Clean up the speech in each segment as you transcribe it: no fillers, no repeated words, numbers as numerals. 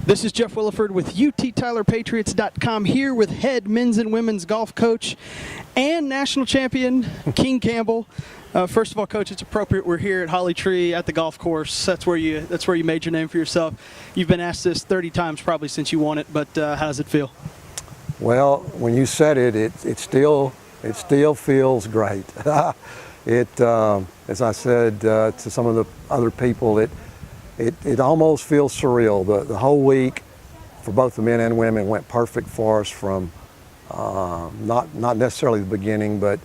This is Jeff Williford with UTTylerPatriots.com here with head men's and women's golf coach and national champion King Campbell. First of all, Coach, it's appropriate we're here at Holly Tree at the golf course. That's where you made your name for yourself. You've been asked this 30 times probably since you won it, but how does it feel? Well, when you said it, it still feels great. As I said to some of the other people, it almost feels surreal. The whole week for both the men and women went perfect for us from not necessarily the beginning, but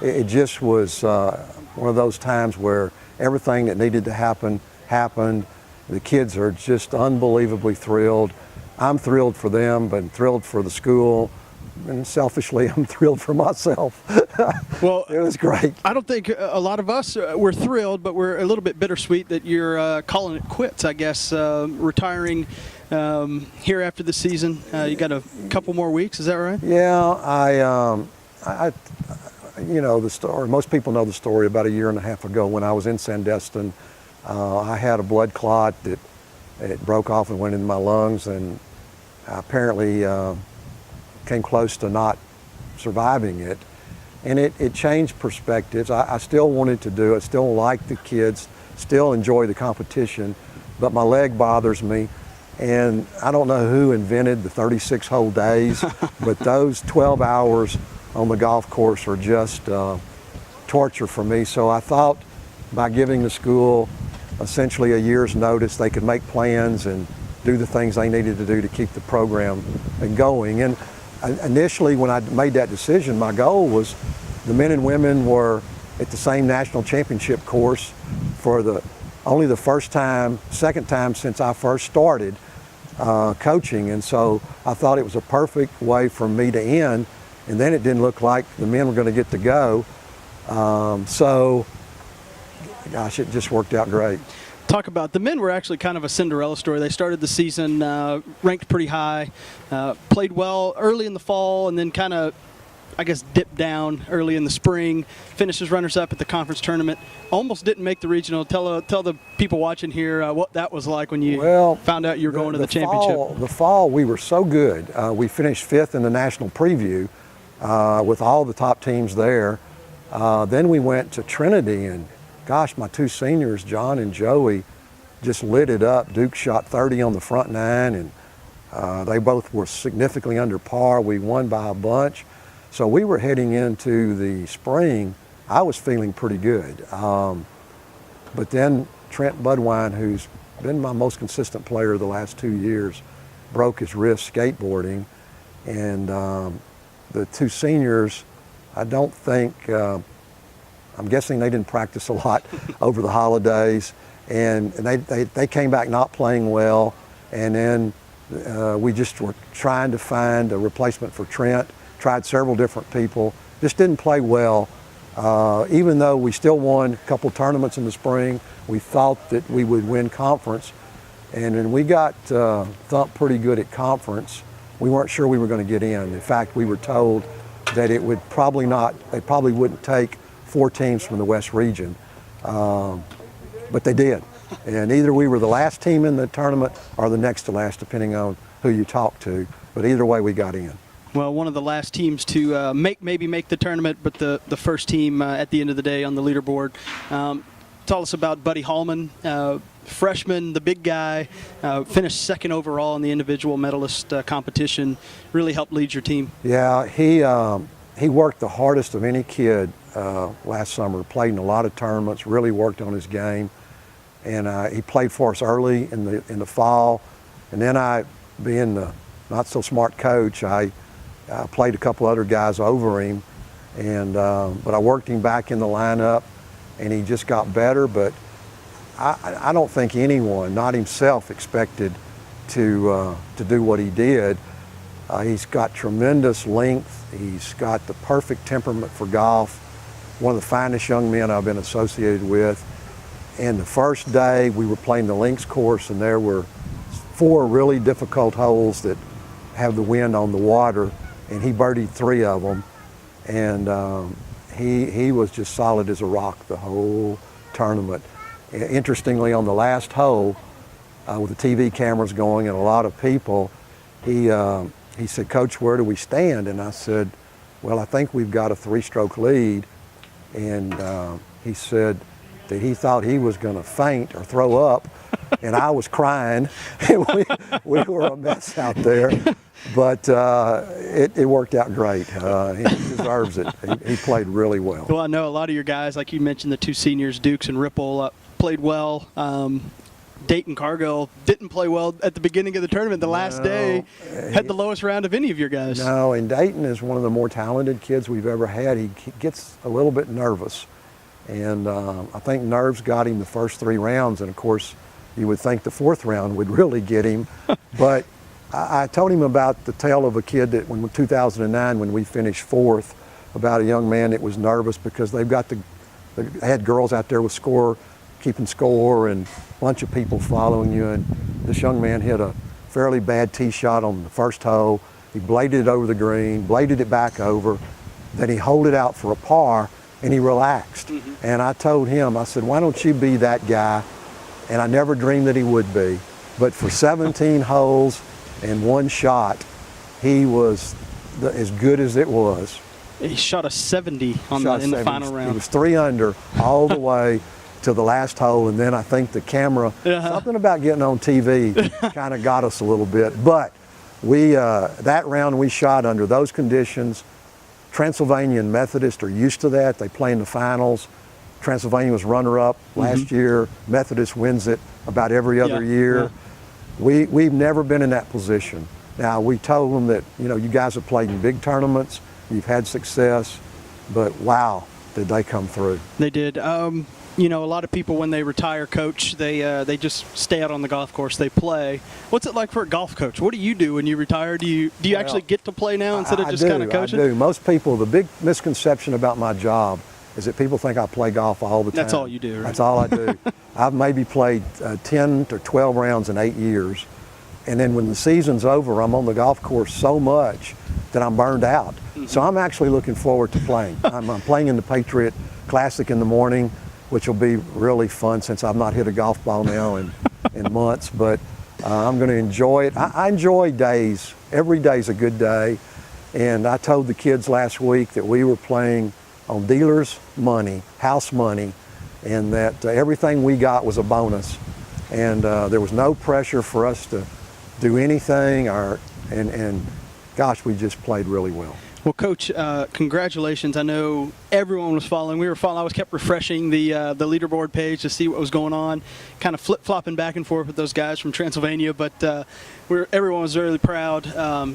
it just was one of those times where everything that needed to happen happened. The kids are just unbelievably thrilled. I'm thrilled for them, but thrilled for the school. And selfishly, I'm thrilled for myself. Well, it was great. I don't think a lot of us were thrilled, but we're a little bit bittersweet that you're calling it quits, I guess, retiring here after the season. You got a couple more weeks, is that right? Yeah, I you know the story. Most people know the story. About a year and a half ago, when I was in Sandestin, I had a blood clot that it broke off and went into my lungs, and I apparently came close to not surviving it. And it changed perspectives. I still wanted to do it, still like the kids, still enjoy the competition, but my leg bothers me. And I don't know who invented the 36 whole days, but those 12 hours on the golf course are just torture for me. So I thought by giving the school essentially a year's notice, they could make plans and do the things they needed to do to keep the program going. And initially, when I made that decision, my goal was the men and women were at the same national championship course for only the second time since I first started coaching. And so I thought it was a perfect way for me to end. And then it didn't look like the men were going to get to go. So, gosh, it just worked out great. Talk about the men were actually kind of a Cinderella story. They started the season ranked pretty high, played well early in the fall, and then kind of, I guess, dipped down early in the spring. Finished as runners-up at the conference tournament. Almost didn't make the regional. Tell the people watching here what that was like when you found out you were going to the championship. The fall, we were so good. We finished 5th in the national preview with all the top teams there. Then we went to Trinity, and gosh, my two seniors, John and Joey, just lit it up. Duke shot 30 on the front nine, and they both were significantly under par. We won by a bunch. So we were heading into the spring. I was feeling pretty good. But then Trent Budwine, who's been my most consistent player the last 2 years, broke his wrist skateboarding. And the two seniors, I don't think, I'm guessing they didn't practice a lot over the holidays, and they came back not playing well, and then we just were trying to find a replacement for Trent, tried several different people, just didn't play well. Even though we still won a couple tournaments in the spring, we thought that we would win conference, and then we got thumped pretty good at conference. We weren't sure we were going to get in. In fact, we were told that they probably wouldn't take 4 teams from the West region, but they did. And either we were the last team in the tournament or the next to last, depending on who you talk to. But either way, we got in. Well, one of the last teams to maybe make the tournament, but the first team at the end of the day on the leaderboard. Tell us about Buddy Hallman, freshman, the big guy, finished 2nd overall in the individual medalist competition, really helped lead your team. Yeah, he worked the hardest of any kid last summer, played in a lot of tournaments, really worked on his game. And he played for us early in the fall. And then I, being the not so smart coach, I played a couple other guys over him. And but I worked him back in the lineup, and he just got better. But I don't think anyone, not himself, expected to do what he did. He's got tremendous length. He's got the perfect temperament for golf. One of the finest young men I've been associated with. And the first day we were playing the links course, and there were 4 really difficult holes that have the wind on the water, and he birdied 3 of them. And he was just solid as a rock the whole tournament. Interestingly, on the last hole, with the TV cameras going and a lot of people. He said, "Coach, where do we stand?" And I said, "Well, I think we've got a 3-stroke lead." And he said that he thought he was going to faint or throw up, and I was crying. we were a mess out there, but it worked out great. He deserves it. He played really well. Well, I know a lot of your guys, like you mentioned, the 2 seniors, Dukes and Ripple, played well. Dayton Cargill didn't play well at the beginning of the tournament. The last day had the lowest round of any of your guys. No, and Dayton is one of the more talented kids we've ever had. He gets a little bit nervous, and I think nerves got him the first 3 rounds, and of course you would think the 4th round would really get him. But I told him about the tale of a kid that in 2009 when we finished 4th, about a young man that was nervous because they had girls out there with keeping score and a bunch of people following you, and this young man hit a fairly bad tee shot on the first hole. He bladed it over the green, bladed it back over, then he holed it out for a par, and he relaxed. Mm-hmm. And I told him, I said, "Why don't you be that guy?" And I never dreamed that he would be. But for 17 holes and 1 shot, he was as good as it was. He shot a 70 in the final round. He was 3 under all the way to the last hole, and then I think the camera, something about getting on TV kind of got us a little bit. But that round we shot under those conditions. Transylvania and Methodist are used to that. They play in the finals. Transylvania was runner-up last year. Methodist wins it about every other year. Yeah. We've never been in that position. Now, we told them that, you guys have played in big tournaments, you've had success, but wow, did they come through. They did. A lot of people, when they retire, Coach, they just stay out on the golf course. They play. What's it like for a golf coach? What do you do when you retire? Do you actually get to play now instead of just kind of coaching? I do. Most people, the big misconception about my job is that people think I play golf all the time. That's all you do, right? That's all I do. I've maybe played 10 to 12 rounds in 8 years. And then when the season's over, I'm on the golf course so much that I'm burned out. Mm-hmm. So I'm actually looking forward to playing. I'm playing in the Patriot Classic in the morning, which will be really fun since I've not hit a golf ball now in months. But I'm going to enjoy it. I enjoy days. Every day's a good day. And I told the kids last week that we were playing on dealers' money, house money, and that everything we got was a bonus. And there was no pressure for us to do anything, and gosh, we just played really well. Well, Coach, congratulations. I know everyone was following. We were following. I was kept refreshing the leaderboard page to see what was going on, kind of flip-flopping back and forth with those guys from Transylvania. But everyone was really proud.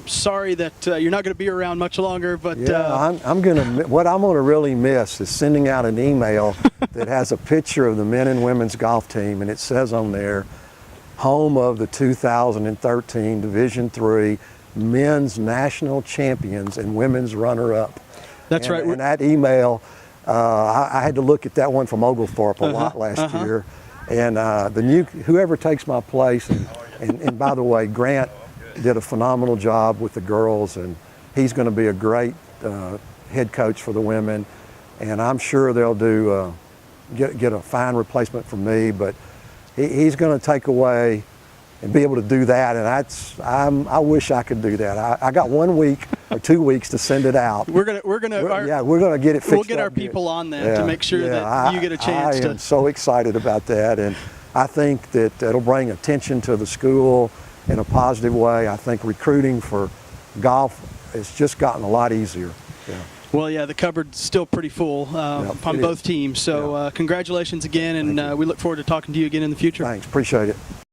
Sorry that you're not going to be around much longer. But what I'm going to really miss is sending out an email that has a picture of the men and women's golf team, and it says on there, home of the 2013 Division III men's national champions and women's runner-up. That's right. And that email, I had to look at that one from Oglethorpe a lot last year. And whoever takes my place, and by the way, Grant did a phenomenal job with the girls, and he's going to be a great head coach for the women. And I'm sure they'll get a fine replacement from me, but he's going to take away and be able to do that, and I wish I could do that. I got 1 week or 2 weeks to send it out. We're gonna get it fixed. We'll get our people on that to make sure that you get a chance. I am so excited about that, and I think that it'll bring attention to the school in a positive way. I think recruiting for golf has just gotten a lot easier. Yeah. Well, yeah, the cupboard's still pretty full on both teams. So congratulations again, and we look forward to talking to you again in the future. Thanks, appreciate it.